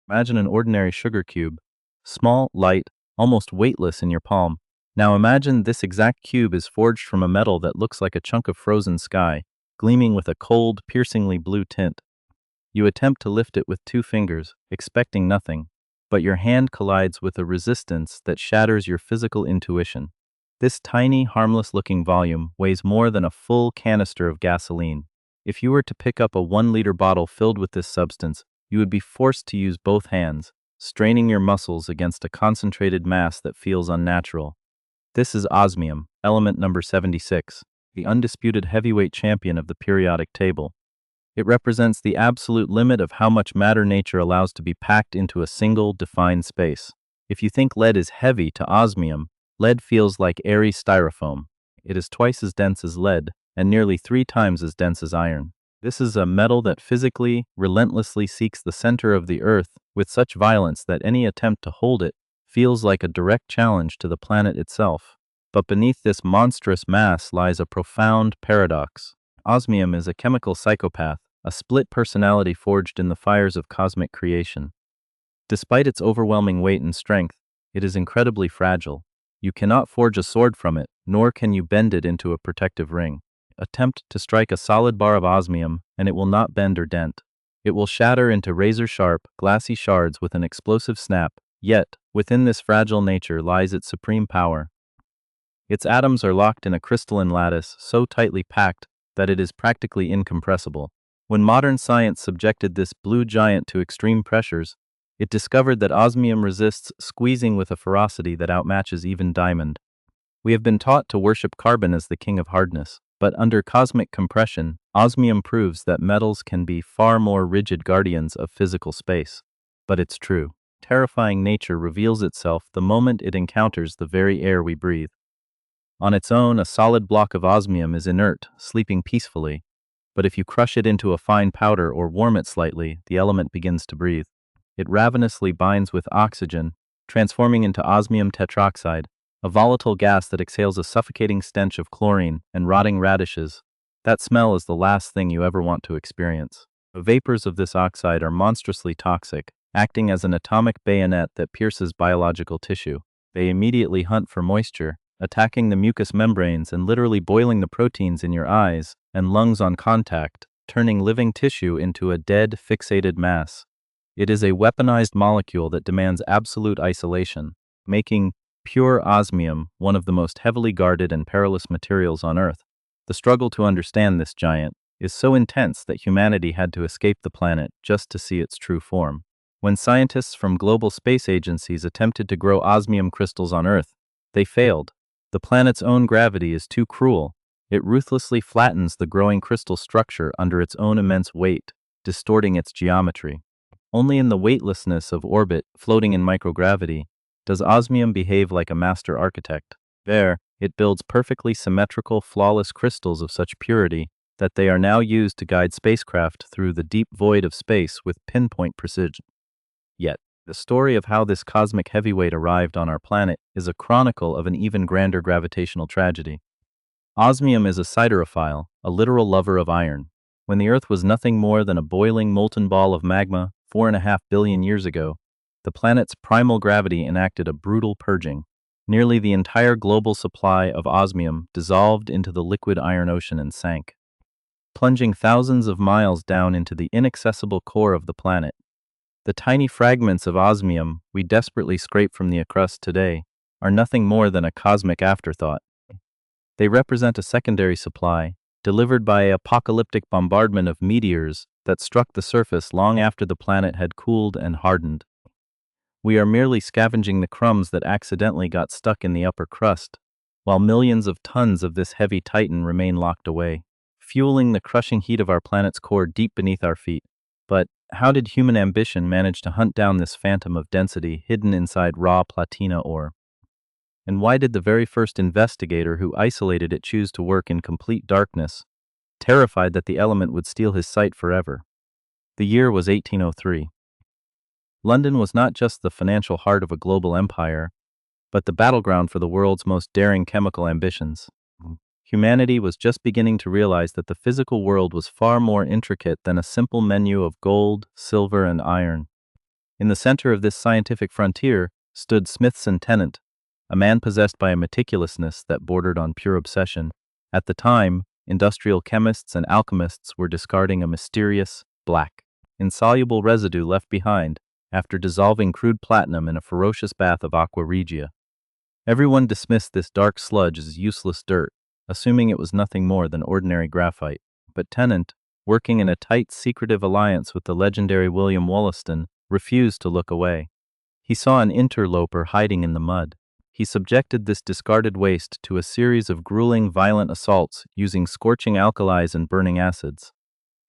Imagine an ordinary sugar cube, small, light, almost weightless in your palm. Now imagine this exact cube is forged from a metal that looks like a chunk of frozen sky, gleaming with a cold, piercingly blue tint. You attempt to lift it with two fingers, expecting nothing, but your hand collides with a resistance that shatters your physical intuition. This tiny, harmless-looking volume weighs more than a full canister of gasoline. If you were to pick up a 1-liter bottle filled with this substance, you would be forced to use both hands, straining your muscles against a concentrated mass that feels unnatural. This is osmium, element number 76, the undisputed heavyweight champion of the periodic table. It represents the absolute limit of how much matter nature allows to be packed into a single, defined space. If you think lead is heavy to osmium, lead feels like airy styrofoam. It is twice as dense as lead, and nearly 3 times as dense as iron. This is a metal that physically, relentlessly seeks the center of the Earth with such violence that any attempt to hold it feels like a direct challenge to the planet itself. But beneath this monstrous mass lies a profound paradox. Osmium is a chemical psychopath, a split personality forged in the fires of cosmic creation. Despite its overwhelming weight and strength, it is incredibly fragile. You cannot forge a sword from it, nor can you bend it into a protective ring. Attempt to strike a solid bar of osmium, and it will not bend or dent. It will shatter into razor-sharp, glassy shards with an explosive snap, yet, within this fragile nature lies its supreme power. Its atoms are locked in a crystalline lattice so tightly packed that it is practically incompressible. When modern science subjected this blue giant to extreme pressures, it discovered that osmium resists squeezing with a ferocity that outmatches even diamond. We have been taught to worship carbon as the king of hardness, but under cosmic compression, osmium proves that metals can be far more rigid guardians of physical space. But it's true. Terrifying nature reveals itself the moment it encounters the very air we breathe. On its own, a solid block of osmium is inert, sleeping peacefully. But if you crush it into a fine powder or warm it slightly, the element begins to breathe. It ravenously binds with oxygen, transforming into osmium tetroxide, a volatile gas that exhales a suffocating stench of chlorine and rotting radishes. That smell is the last thing you ever want to experience. The vapors of this oxide are monstrously toxic, acting as an atomic bayonet that pierces biological tissue. They immediately hunt for moisture, attacking the mucous membranes and literally boiling the proteins in your eyes and lungs on contact, turning living tissue into a dead, fixated mass. It is a weaponized molecule that demands absolute isolation, making pure osmium one of the most heavily guarded and perilous materials on Earth. The struggle to understand this giant is so intense that humanity had to escape the planet just to see its true form. When scientists from global space agencies attempted to grow osmium crystals on Earth, they failed. The planet's own gravity is too cruel. It ruthlessly flattens the growing crystal structure under its own immense weight, distorting its geometry. Only in the weightlessness of orbit, floating in microgravity, does osmium behave like a master architect. There, it builds perfectly symmetrical, flawless crystals of such purity that they are now used to guide spacecraft through the deep void of space with pinpoint precision. Yet, the story of how this cosmic heavyweight arrived on our planet is a chronicle of an even grander gravitational tragedy. Osmium is a siderophile, a literal lover of iron. When the Earth was nothing more than a boiling molten ball of magma 4.5 billion years ago, the planet's primal gravity enacted a brutal purging. Nearly the entire global supply of osmium dissolved into the liquid iron ocean and sank, plunging thousands of miles down into the inaccessible core of the planet. The tiny fragments of osmium we desperately scrape from the crust today are nothing more than a cosmic afterthought. They represent a secondary supply, delivered by an apocalyptic bombardment of meteors that struck the surface long after the planet had cooled and hardened. We are merely scavenging the crumbs that accidentally got stuck in the upper crust, while millions of tons of this heavy titan remain locked away, fueling the crushing heat of our planet's core deep beneath our feet. But how did human ambition manage to hunt down this phantom of density hidden inside raw platina ore? And why did the very first investigator who isolated it choose to work in complete darkness, terrified that the element would steal his sight forever? The year was 1803. London was not just the financial heart of a global empire, but the battleground for the world's most daring chemical ambitions. Humanity was just beginning to realize that the physical world was far more intricate than a simple menu of gold, silver, and iron. In the center of this scientific frontier stood Smithson Tennant, a man possessed by a meticulousness that bordered on pure obsession. At the time, industrial chemists and alchemists were discarding a mysterious, black, insoluble residue left behind after dissolving crude platinum in a ferocious bath of aqua regia. Everyone dismissed this dark sludge as useless dirt, assuming it was nothing more than ordinary graphite. But Tennant, working in a tight, secretive alliance with the legendary William Wollaston, refused to look away. He saw an interloper hiding in the mud. He subjected this discarded waste to a series of grueling, violent assaults using scorching alkalis and burning acids.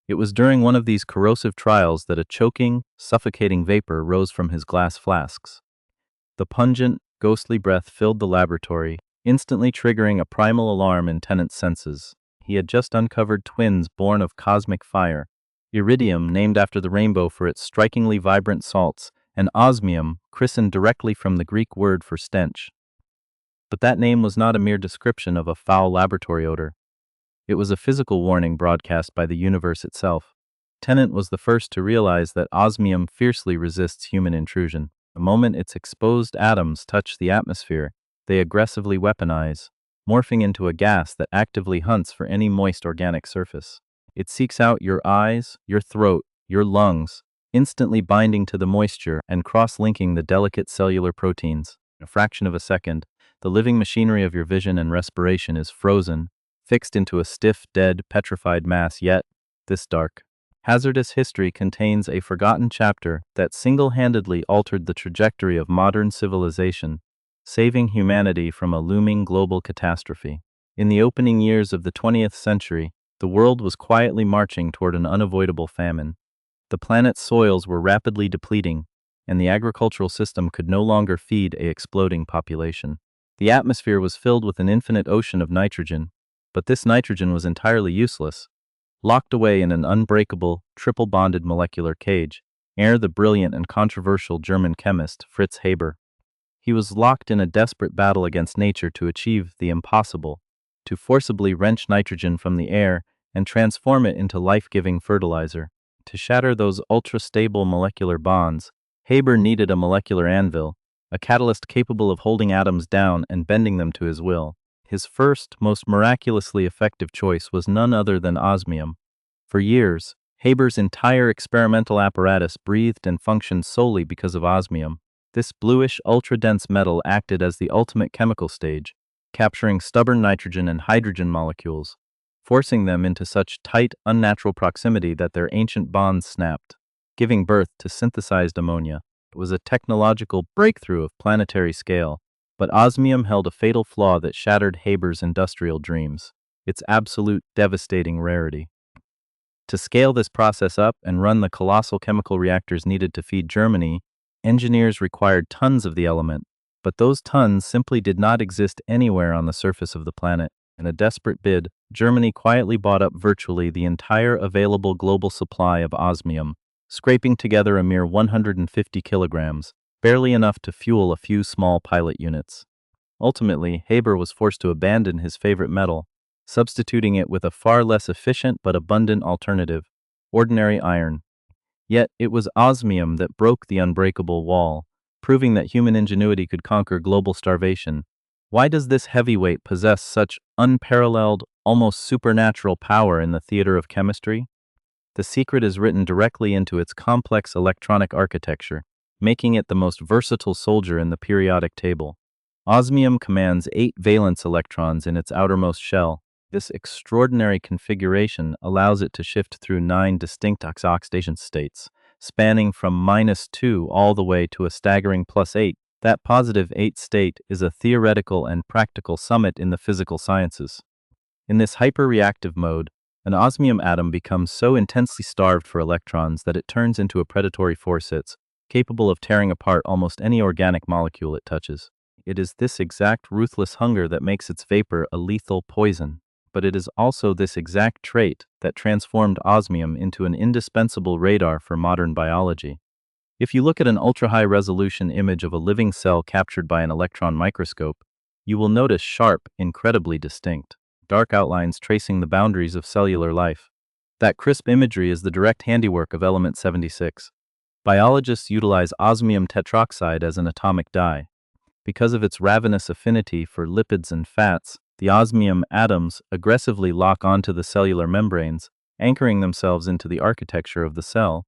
It was during one of these corrosive trials that a choking, suffocating vapor rose from his glass flasks. The pungent, ghostly breath filled the laboratory, instantly triggering a primal alarm in Tennant's senses. He had just uncovered twins born of cosmic fire, iridium, named after the rainbow for its strikingly vibrant salts, and osmium, christened directly from the Greek word for stench. But that name was not a mere description of a foul laboratory odor. It was a physical warning broadcast by the universe itself. Tennant was the first to realize that osmium fiercely resists human intrusion. The moment its exposed atoms touch the atmosphere, they aggressively weaponize, morphing into a gas that actively hunts for any moist organic surface. It seeks out your eyes, your throat, your lungs, instantly binding to the moisture and cross-linking the delicate cellular proteins. In a fraction of a second, the living machinery of your vision and respiration is frozen, fixed into a stiff, dead, petrified mass. Yet, this dark, hazardous history contains a forgotten chapter that single-handedly altered the trajectory of modern civilization, saving humanity from a looming global catastrophe. In the opening years of the 20th century, the world was quietly marching toward an unavoidable famine. The planet's soils were rapidly depleting, and the agricultural system could no longer feed an exploding population. The atmosphere was filled with an infinite ocean of nitrogen, but this nitrogen was entirely useless, locked away in an unbreakable, triple-bonded molecular cage. Ere the brilliant and controversial German chemist Fritz Haber. He was locked in a desperate battle against nature to achieve the impossible, to forcibly wrench nitrogen from the air and transform it into life-giving fertilizer. To shatter those ultra-stable molecular bonds, Haber needed a molecular anvil, a catalyst capable of holding atoms down and bending them to his will. His first, most miraculously effective choice was none other than osmium. For years, Haber's entire experimental apparatus breathed and functioned solely because of osmium. This bluish, ultra-dense metal acted as the ultimate chemical stage, capturing stubborn nitrogen and hydrogen molecules, forcing them into such tight, unnatural proximity that their ancient bonds snapped, giving birth to synthesized ammonia. It was a technological breakthrough of planetary scale, but osmium held a fatal flaw that shattered Haber's industrial dreams: its absolute, devastating rarity. To scale this process up and run the colossal chemical reactors needed to feed Germany, engineers required tons of the element, but those tons simply did not exist anywhere on the surface of the planet. In a desperate bid, Germany quietly bought up virtually the entire available global supply of osmium, scraping together a mere 150 kilograms, barely enough to fuel a few small pilot units. Ultimately, Haber was forced to abandon his favorite metal, substituting it with a far less efficient but abundant alternative: ordinary iron. Yet it was osmium that broke the unbreakable wall, proving that human ingenuity could conquer global starvation. Why does this heavyweight possess such unparalleled, almost supernatural power in the theater of chemistry? The secret is written directly into its complex electronic architecture, making it the most versatile soldier in the periodic table. Osmium commands 8 valence electrons in its outermost shell. This extraordinary configuration allows it to shift through 9 distinct oxidation states, spanning from -2 all the way to a staggering +8. That positive 8 state is a theoretical and practical summit in the physical sciences. In this hyper-reactive mode, an osmium atom becomes so intensely starved for electrons that it turns into a predatory forceps, capable of tearing apart almost any organic molecule it touches. It is this exact ruthless hunger that makes its vapor a lethal poison. But it is also this exact trait that transformed osmium into an indispensable radar for modern biology. If you look at an ultra-high-resolution image of a living cell captured by an electron microscope, you will notice sharp, incredibly distinct, dark outlines tracing the boundaries of cellular life. That crisp imagery is the direct handiwork of element 76. Biologists utilize osmium tetroxide as an atomic dye. Because of its ravenous affinity for lipids and fats, the osmium atoms aggressively lock onto the cellular membranes, anchoring themselves into the architecture of the cell.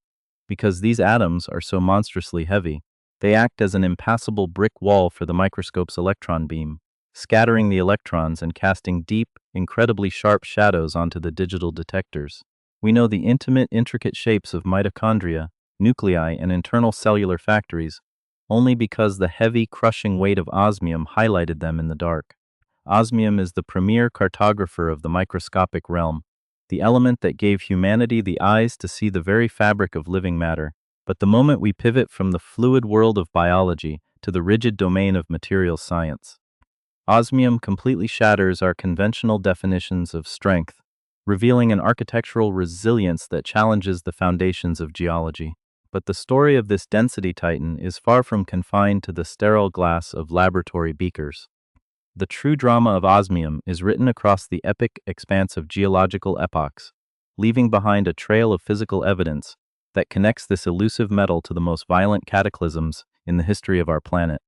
Because these atoms are so monstrously heavy, they act as an impassable brick wall for the microscope's electron beam, scattering the electrons and casting deep, incredibly sharp shadows onto the digital detectors. We know the intricate shapes of mitochondria, nuclei, and internal cellular factories only because the heavy, crushing weight of osmium highlighted them in the dark. Osmium is the premier cartographer of the microscopic realm, the element that gave humanity the eyes to see the very fabric of living matter. But the moment we pivot from the fluid world of biology to the rigid domain of materials science, osmium completely shatters our conventional definitions of strength, revealing an architectural resilience that challenges the foundations of geology. But the story of this density titan is far from confined to the sterile glass of laboratory beakers. The true drama of osmium is written across the epic expanse of geological epochs, leaving behind a trail of physical evidence that connects this elusive metal to the most violent cataclysms in the history of our planet.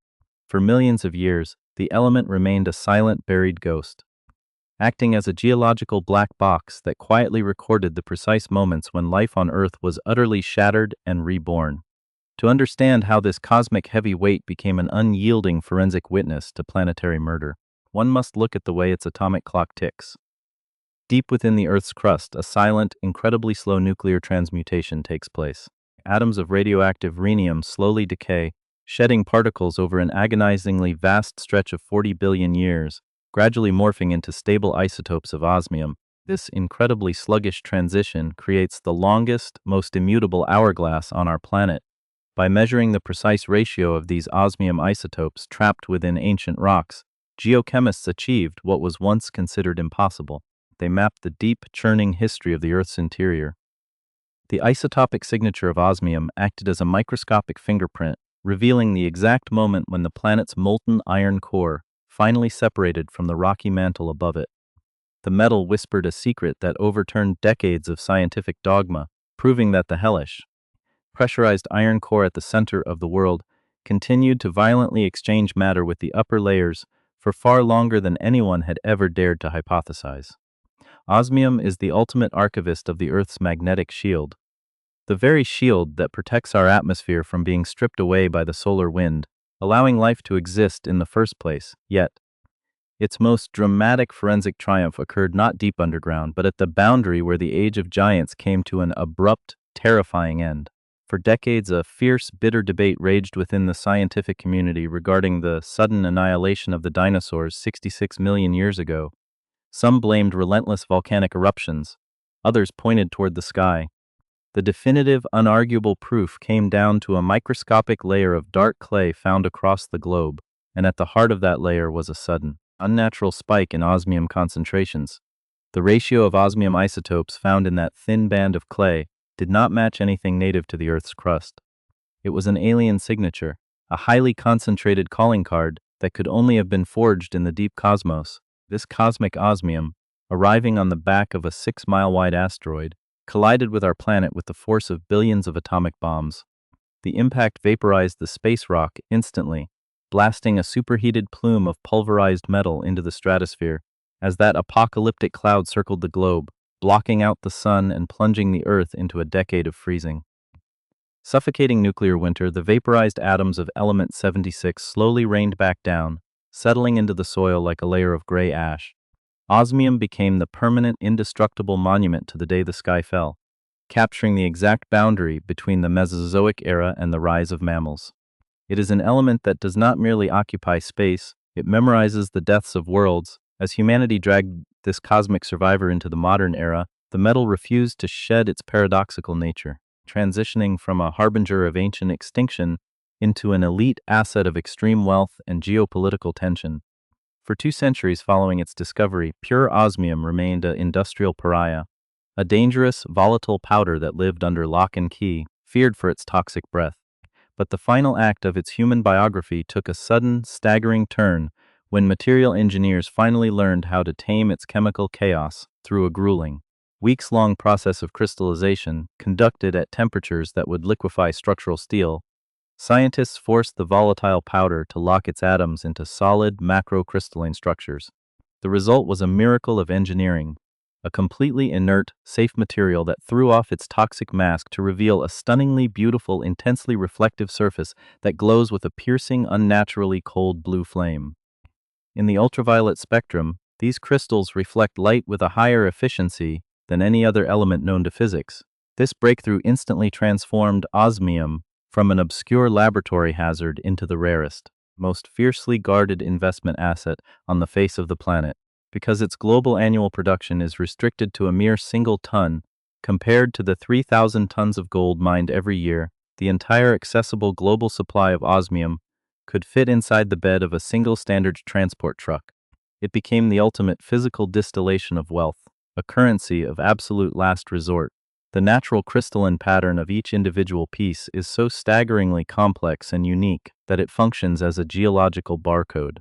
For millions of years, the element remained a silent, buried ghost, acting as a geological black box that quietly recorded the precise moments when life on Earth was utterly shattered and reborn. To understand how this cosmic heavy weight became an unyielding forensic witness to planetary murder, one must look at the way its atomic clock ticks. Deep within the Earth's crust, a silent, incredibly slow nuclear transmutation takes place. Atoms of radioactive rhenium slowly decay, shedding particles over an agonizingly vast stretch of 40 billion years, gradually morphing into stable isotopes of osmium. This incredibly sluggish transition creates the longest, most immutable hourglass on our planet. By measuring the precise ratio of these osmium isotopes trapped within ancient rocks, geochemists achieved what was once considered impossible. They mapped the deep, churning history of the Earth's interior. The isotopic signature of osmium acted as a microscopic fingerprint, revealing the exact moment when the planet's molten iron core finally separated from the rocky mantle above it. The metal whispered a secret that overturned decades of scientific dogma, proving that the hellish, pressurized iron core at the center of the world continued to violently exchange matter with the upper layers for far longer than anyone had ever dared to hypothesize. Osmium is the ultimate archivist of the Earth's magnetic shield, the very shield that protects our atmosphere from being stripped away by the solar wind, allowing life to exist in the first place. Yet, its most dramatic forensic triumph occurred not deep underground, but at the boundary where the age of giants came to an abrupt, terrifying end. For decades, a fierce, bitter debate raged within the scientific community regarding the sudden annihilation of the dinosaurs 66 million years ago. Some blamed relentless volcanic eruptions, others pointed toward the sky. The definitive, unarguable proof came down to a microscopic layer of dark clay found across the globe, and at the heart of that layer was a sudden, unnatural spike in osmium concentrations. The ratio of osmium isotopes found in that thin band of clay did not match anything native to the Earth's crust. It was an alien signature, a highly concentrated calling card that could only have been forged in the deep cosmos. This cosmic osmium, arriving on the back of a 6-mile-wide asteroid, collided with our planet with the force of billions of atomic bombs. The impact vaporized the space rock instantly, blasting a superheated plume of pulverized metal into the stratosphere as that apocalyptic cloud circled the globe, blocking out the sun and plunging the Earth into a decade of freezing. Suffocating nuclear winter, the vaporized atoms of element 76 slowly rained back down, settling into the soil like a layer of gray ash. Osmium became the permanent, indestructible monument to the day the sky fell, capturing the exact boundary between the Mesozoic era and the rise of mammals. It is an element that does not merely occupy space, it memorizes the deaths of worlds. As humanity dragged this cosmic survivor into the modern era, the metal refused to shed its paradoxical nature, transitioning from a harbinger of ancient extinction into an elite asset of extreme wealth and geopolitical tension. For 2 centuries following its discovery, pure osmium remained an industrial pariah, a dangerous, volatile powder that lived under lock and key, feared for its toxic breath. But the final act of its human biography took a sudden, staggering turn when material engineers finally learned how to tame its chemical chaos through a grueling, weeks-long process of crystallization conducted at temperatures that would liquefy structural steel, scientists forced the volatile powder to lock its atoms into solid macrocrystalline structures. The result was a miracle of engineering, a completely inert, safe material that threw off its toxic mask to reveal a stunningly beautiful, intensely reflective surface that glows with a piercing, unnaturally cold blue flame. In the ultraviolet spectrum, these crystals reflect light with a higher efficiency than any other element known to physics. This breakthrough instantly transformed osmium from an obscure laboratory hazard into the rarest, most fiercely guarded investment asset on the face of the planet. Because its global annual production is restricted to a mere single ton, compared to the 3,000 tons of gold mined every year, the entire accessible global supply of osmium could fit inside the bed of a single standard transport truck. It became the ultimate physical distillation of wealth, a currency of absolute last resort. The natural crystalline pattern of each individual piece is so staggeringly complex and unique that it functions as a geological barcode,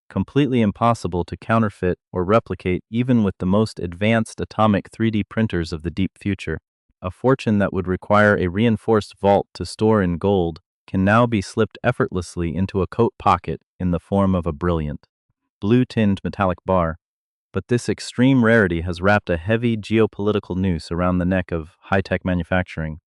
completely impossible to counterfeit or replicate even with the most advanced atomic 3D printers of the deep future. A fortune that would require a reinforced vault to store in gold can now be slipped effortlessly into a coat pocket in the form of a brilliant, blue-tinged metallic bar. But this extreme rarity has wrapped a heavy geopolitical noose around the neck of high-tech manufacturing.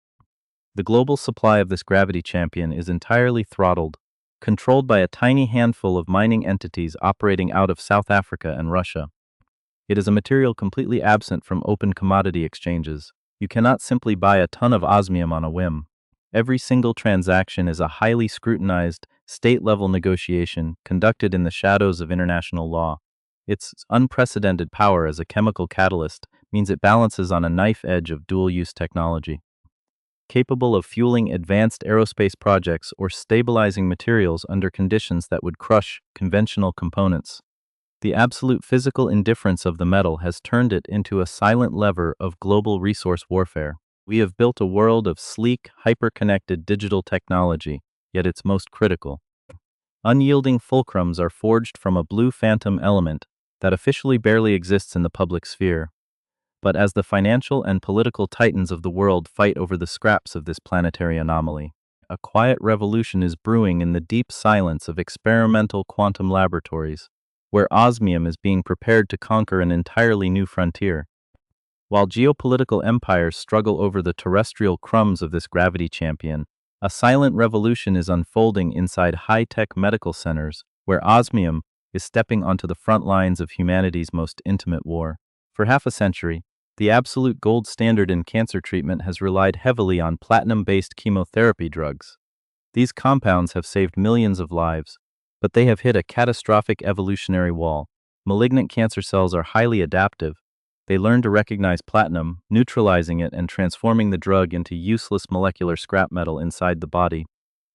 The global supply of this gravity champion is entirely throttled, controlled by a tiny handful of mining entities operating out of South Africa and Russia. It is a material completely absent from open commodity exchanges. You cannot simply buy a ton of osmium on a whim. Every single transaction is a highly scrutinized, state-level negotiation conducted in the shadows of international law. Its unprecedented power as a chemical catalyst means it balances on a knife edge of dual-use technology, capable of fueling advanced aerospace projects or stabilizing materials under conditions that would crush conventional components. The absolute physical indifference of the metal has turned it into a silent lever of global resource warfare. We have built a world of sleek, hyper-connected digital technology, yet it's most critical. Unyielding fulcrums are forged from a blue phantom element that officially barely exists in the public sphere. But as the financial and political titans of the world fight over the scraps of this planetary anomaly, a quiet revolution is brewing in the deep silence of experimental quantum laboratories, where osmium is being prepared to conquer an entirely new frontier. While geopolitical empires struggle over the terrestrial crumbs of this gravity champion, a silent revolution is unfolding inside high-tech medical centers, where osmium is stepping onto the front lines of humanity's most intimate war. For half a century, the absolute gold standard in cancer treatment has relied heavily on platinum-based chemotherapy drugs. These compounds have saved millions of lives, but they have hit a catastrophic evolutionary wall. Malignant cancer cells are highly adaptive. They learn to recognize platinum, neutralizing it and transforming the drug into useless molecular scrap metal inside the body.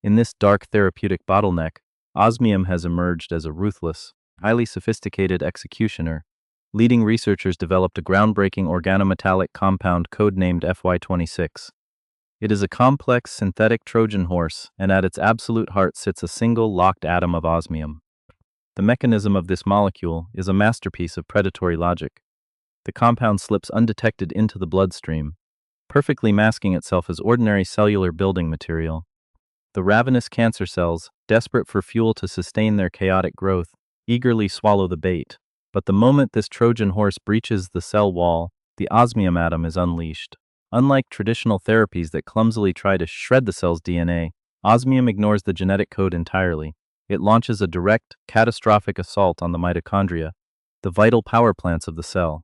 In this dark therapeutic bottleneck, osmium has emerged as a ruthless, highly sophisticated executioner. Leading researchers developed a groundbreaking organometallic compound codenamed FY26. It is a complex synthetic Trojan horse, and at its absolute heart sits a single locked atom of osmium. The mechanism of this molecule is a masterpiece of predatory logic. The compound slips undetected into the bloodstream, perfectly masking itself as ordinary cellular building material. The ravenous cancer cells, desperate for fuel to sustain their chaotic growth, eagerly swallow the bait. But the moment this Trojan horse breaches the cell wall, the osmium atom is unleashed. Unlike traditional therapies that clumsily try to shred the cell's DNA, osmium ignores the genetic code entirely. It launches a direct, catastrophic assault on the mitochondria, the vital power plants of the cell.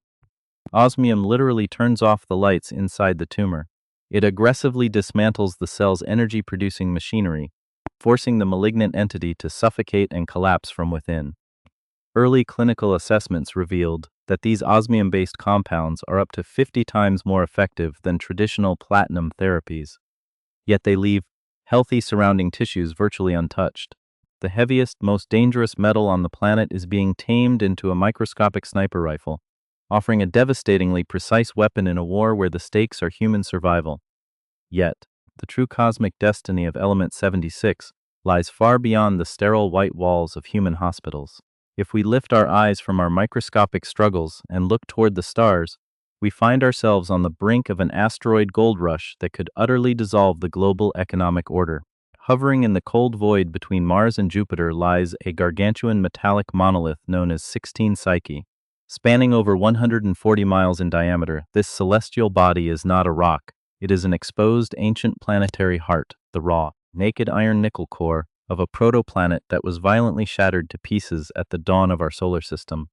Osmium literally turns off the lights inside the tumor. It aggressively dismantles the cell's energy-producing machinery, forcing the malignant entity to suffocate and collapse from within. Early clinical assessments revealed that these osmium-based compounds are up to 50 times more effective than traditional platinum therapies. Yet they leave healthy surrounding tissues virtually untouched. The heaviest, most dangerous metal on the planet is being tamed into a microscopic sniper rifle, offering a devastatingly precise weapon in a war where the stakes are human survival. Yet, the true cosmic destiny of Element 76 lies far beyond the sterile white walls of human hospitals. If we lift our eyes from our microscopic struggles and look toward the stars, We find ourselves on the brink of an asteroid gold rush that could utterly dissolve the global economic order. Hovering in the cold void between Mars and Jupiter lies a gargantuan metallic monolith known as 16 Psyche. Spanning over 140 miles in diameter, this celestial body is not a rock. It is an exposed ancient planetary heart, the raw, naked iron-nickel core of a protoplanet that was violently shattered to pieces at the dawn of our solar system.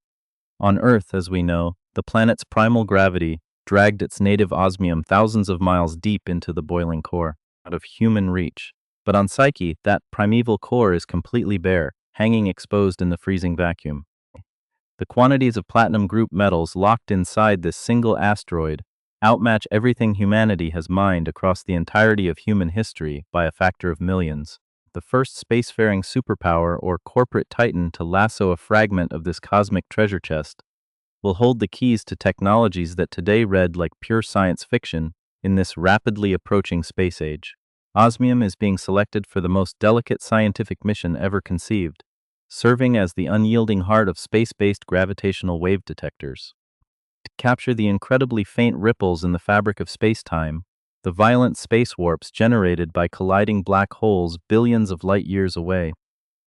On Earth, as we know, the planet's primal gravity dragged its native osmium thousands of miles deep into the boiling core, out of human reach. But on Psyche, that primeval core is completely bare, hanging exposed in the freezing vacuum. The quantities of platinum group metals locked inside this single asteroid outmatch everything humanity has mined across the entirety of human history by a factor of millions. The first spacefaring superpower or corporate titan to lasso a fragment of this cosmic treasure chest will hold the keys to technologies that today read like pure science fiction in this rapidly approaching space age. Osmium is being selected for the most delicate scientific mission ever conceived, serving as the unyielding heart of space-based gravitational wave detectors. To capture the incredibly faint ripples in the fabric of space-time, the violent space warps generated by colliding black holes billions of light years away,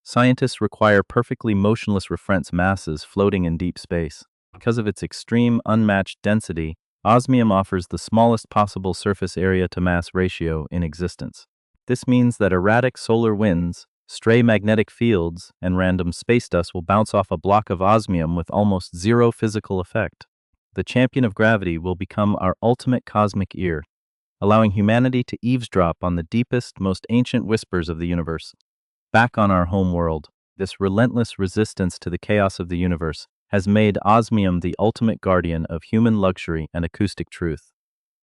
scientists require perfectly motionless reference masses floating in deep space. Because of its extreme, unmatched density, osmium offers the smallest possible surface area to mass ratio in existence. This means that erratic solar winds, stray magnetic fields, and random space dust will bounce off a block of osmium with almost zero physical effect. The champion of gravity will become our ultimate cosmic ear, allowing humanity to eavesdrop on the deepest, most ancient whispers of the universe. Back on our home world, this relentless resistance to the chaos of the universe has made osmium the ultimate guardian of human luxury and acoustic truth.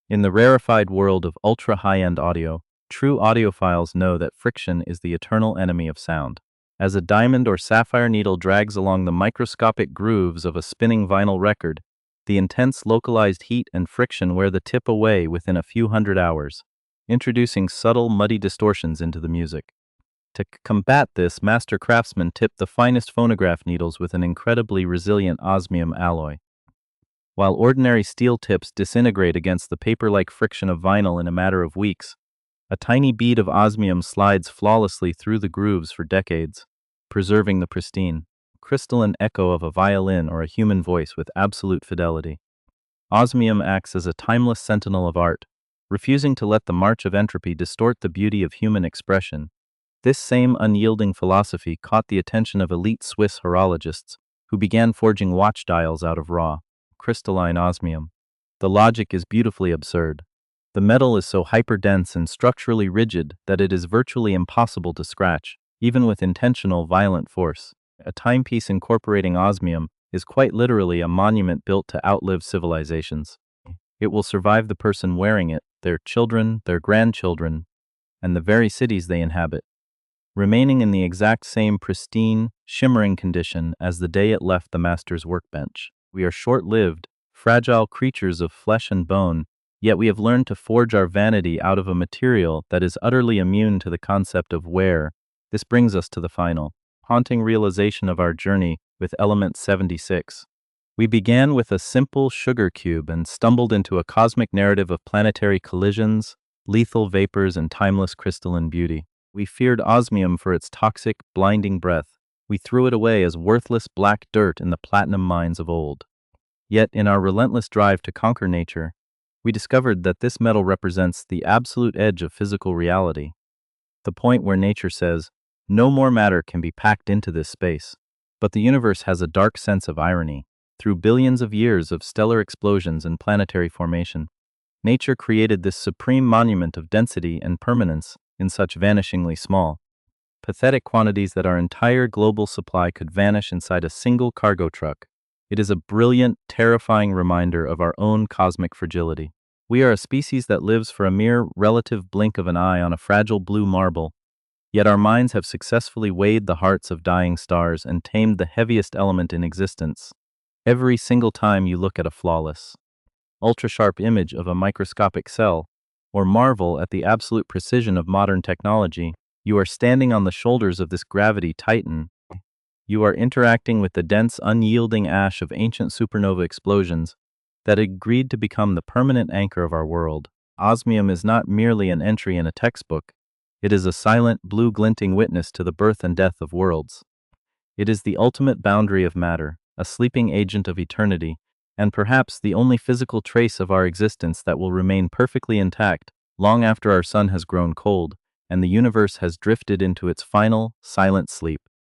In the rarefied world of ultra-high-end audio, true audiophiles know that friction is the eternal enemy of sound. As a diamond or sapphire needle drags along the microscopic grooves of a spinning vinyl record, the intense localized heat and friction wear the tip away within a few hundred hours, introducing subtle, muddy distortions into the music. To combat this, master craftsmen tip the finest phonograph needles with an incredibly resilient osmium alloy. While ordinary steel tips disintegrate against the paper-like friction of vinyl in a matter of weeks, a tiny bead of osmium slides flawlessly through the grooves for decades, preserving the pristine, crystalline echo of a violin or a human voice with absolute fidelity. Osmium acts as a timeless sentinel of art, refusing to let the march of entropy distort the beauty of human expression. This same unyielding philosophy caught the attention of elite Swiss horologists, who began forging watch dials out of raw, crystalline osmium. The logic is beautifully absurd. The metal is so hyperdense and structurally rigid that it is virtually impossible to scratch, even with intentional violent force. A timepiece incorporating osmium is quite literally a monument built to outlive civilizations. It will survive the person wearing it, their children, their grandchildren, and the very cities they inhabit, remaining in the exact same pristine, shimmering condition as the day it left the master's workbench. We are short-lived, fragile creatures of flesh and bone, yet we have learned to forge our vanity out of a material that is utterly immune to the concept of wear. This brings us to the final, haunting realization of our journey with element 76. We began with a simple sugar cube and stumbled into a cosmic narrative of planetary collisions, lethal vapors, and timeless crystalline beauty. We feared osmium for its toxic, blinding breath. We threw it away as worthless black dirt in the platinum mines of old. Yet, in our relentless drive to conquer nature, we discovered that this metal represents the absolute edge of physical reality, the point where nature says, no more matter can be packed into this space. But the universe has a dark sense of irony. Through billions of years of stellar explosions and planetary formation, nature created this supreme monument of density and permanence in such vanishingly small, pathetic quantities that our entire global supply could vanish inside a single cargo truck. It is a brilliant, terrifying reminder of our own cosmic fragility. We are a species that lives for a mere relative blink of an eye on a fragile blue marble, yet our minds have successfully weighed the hearts of dying stars and tamed the heaviest element in existence. Every single time you look at a flawless, ultra-sharp image of a microscopic cell, or marvel at the absolute precision of modern technology, you are standing on the shoulders of this gravity titan. You are interacting with the dense, unyielding ash of ancient supernova explosions, that agreed to become the permanent anchor of our world. Osmium is not merely an entry in a textbook, it is a silent, blue glinting witness to the birth and death of worlds. It is the ultimate boundary of matter, a sleeping agent of eternity, and perhaps the only physical trace of our existence that will remain perfectly intact long after our sun has grown cold and the universe has drifted into its final, silent sleep.